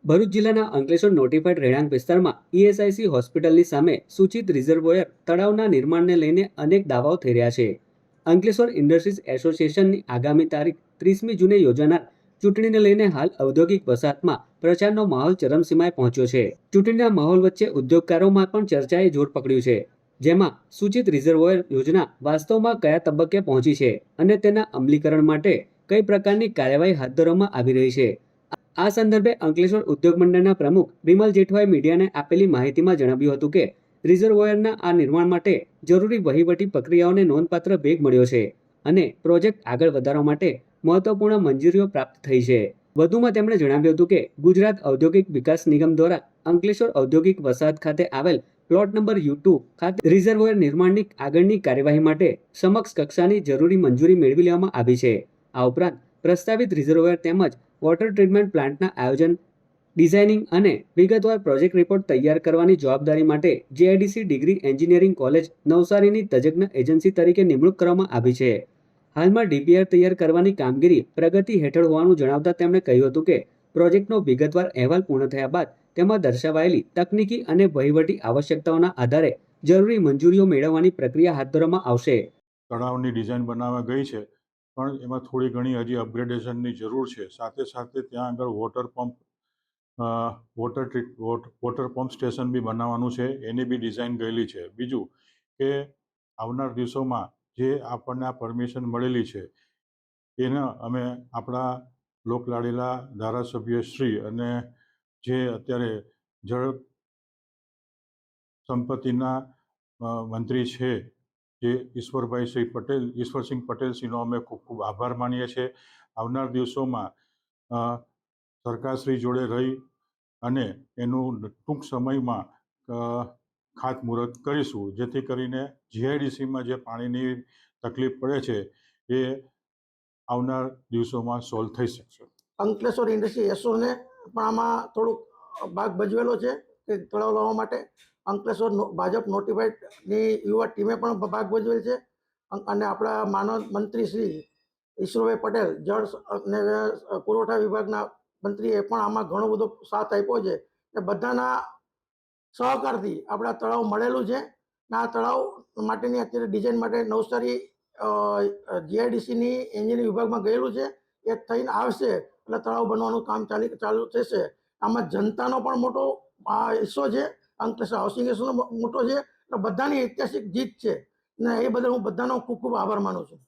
ભરૂચ જિલ્લાના અંકલેશ્વર નોટિફાઈડ રહેણાંક વિસ્તારમાં ઈએસઆઈસી હોસ્પિટલની સામે સૂચિત રિઝર્વોયર તળાવના નિર્માણને લઈને અનેક દાવાઓ થઈ રહ્યા છે. અંકલેશ્વર ઇન્ડસ્ટ્રીઝ એસોસિએશનની આગામી તારીખ 30મી જૂને યોજાનાર ચૂંટણીને લઈને હાલ ઔદ્યોગિક વસાહતમાં પ્રચારનો માહોલ ચરમસીમાએ પહોંચ્યો છે. ચૂંટણીના માહોલ વચ્ચે ઉદ્યોગકારોમાં પણ ચર્ચાએ જોર પકડ્યું છે, જેમાં સૂચિત રિઝર્વોયર યોજના વાસ્તવમાં કયા તબક્કે પહોંચી છે અને તેના અમલીકરણ માટે કઈ પ્રકારની કાર્યવાહી હાથ ધરવામાં આવી રહી છે. આ સંદર્ભે અંકલેશ્વર ઉદ્યોગ મંડળના પ્રમુખ વિમલ જેઠવાએ મીડિયાને આપેલી માહિતીમાં જણાવ્યું હતું કે રિઝર્વોયરના આ નિર્માણ માટે જરૂરી વહીવટી પ્રક્રિયાઓને નોંધપાત્ર વેગ મળ્યો છે અને પ્રોજેક્ટ આગળ વધારવા માટે મહત્વપૂર્ણ મંજૂરીઓ પ્રાપ્ત થઈ છે. વધુમાં તેમણે જણાવ્યું હતું કે ગુજરાત ઔદ્યોગિક વિકાસ નિગમ દ્વારા અંકલેશ્વર ઔદ્યોગિક વસાહત ખાતે આવેલ પ્લોટ નંબર U2 ખાતે રિઝર્વોયર નિર્માણની આગળની કાર્યવાહી માટે સમક્ષ કક્ષાની જરૂરી મંજૂરી મેળવી લેવામાં આવી છે. આ ઉપરાંત પ્રસ્તાવિત રિઝર્વોયર તેમજ વોટર ટ્રીટમેન્ટ પ્લાન્ટના આયોજન, ડિઝાઇનિંગ અને વિગતવાર પ્રોજેક્ટ રિપોર્ટ તૈયાર કરવાની જવાબદારી માટે JIDC ડિગ્રી એન્જિનિયરિંગ કોલેજ નવસારીની તજજ્ઞ એજન્સી તરીકે નિમણૂક કરવામાં આવી છે. હાલમાં DPR તૈયાર કરવાની કામગીરી પ્રગતિ હેઠળ હોવાનું જણાવતા તેમણે કહ્યું હતું કે પ્રોજેક્ટનો વિગતવાર અહેવાલ પૂર્ણ થયા બાદ તેમાં દર્શાવાયેલી તકનીકી અને વહીવટી આવશ્યકતાઓના આધારે જરૂરી મંજૂરીઓ મેળવવાની પ્રક્રિયા હાથ ધરવામાં આવશે. તળાવની ડિઝાઇન બનાવવા ગઈ છે, પણ એમાં થોડી ઘણી હજી અપગ્રેડેશનની જરૂર છે. સાથે સાથે ત્યાં આગળ વોટર પંપ સ્ટેશન બી બનાવવાનું છે, એની બી ડિઝાઇન ગયેલી છે. બીજું કે આવનાર દિવસોમાં જે આપણને આ પરમિશન મળેલી છે એને અમે આપણા લોકલાડીલા ધારાસભ્ય શ્રી અને જે અત્યારે જળ સંપત્તિના મંત્રી છે જે ઈશ્વરસિંહ પટેલશ્રીનો અમે ખૂબ ખૂબ આભાર માનીએ છીએ. આવનાર દિવસોમાં સરકારશ્રી જોડે રહી અને એનું ટૂંક સમયમાં ખાતમુહૂર્ત કરીશું, જેથી કરીને GIDCમાં જે પાણીની તકલીફ પડે છે એ આવનાર દિવસોમાં સોલ્વ થઈ શકશે. અંકલેશ્વર ઇન્ડસ્ટ્રી એસોને પણ આમાં થોડુંક ભાગ ભજવેલો છે કે તળાવ લાવવા માટે. અંકલેશ્વર ભાજપ નોટિફાઈડની યુવા ટીમે પણ ભાગ ભજવેલ છે અને આપણા માનવ મંત્રી શ્રી ઈશ્વરભાઈ પટેલ જળ અને પુરવઠા વિભાગના મંત્રીએ પણ આમાં ઘણો બધો સાથ આપ્યો છે. એ બધાના સહકારથી આપણા તળાવ મળેલું છે. આ તળાવ માટેની અત્યારે ડિઝાઇન માટે નવસારી GIDCની એન્જિનિયરિંગ વિભાગમાં ગયેલું છે. એ થઈને આવશે એટલે તળાવ બનવાનું કામ ચાલુ થશે. આમાં જનતાનો પણ મોટો હિસ્સો છે, અંકલેશ્વર હાઉસિંગ એસોનો મોટો છે. એટલે બધાની ઐતિહાસિક જીત છે ને એ બદલ હું બધાનો ખૂબ ખૂબ આભાર માનું છું.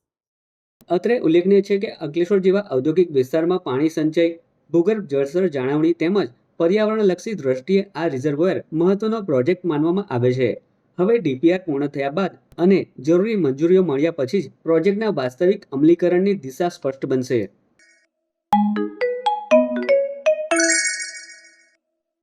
અત્રે ઉલ્લેખનીય છે કે અંકલેશ્વર જેવા ઔદ્યોગિક વિસ્તારમાં પાણી સંચય, ભૂગર્ભ જળસ્તર જાળવણી તેમજ પર્યાવરણલક્ષી દ્રષ્ટિએ આ રિઝર્વોયર મહત્વનો પ્રોજેક્ટ માનવામાં આવે છે. હવે DPR પૂર્ણ થયા બાદ અને જરૂરી મંજૂરીઓ મળ્યા પછી જ પ્રોજેક્ટના વાસ્તવિક અમલીકરણની દિશા સ્પષ્ટ બનશે.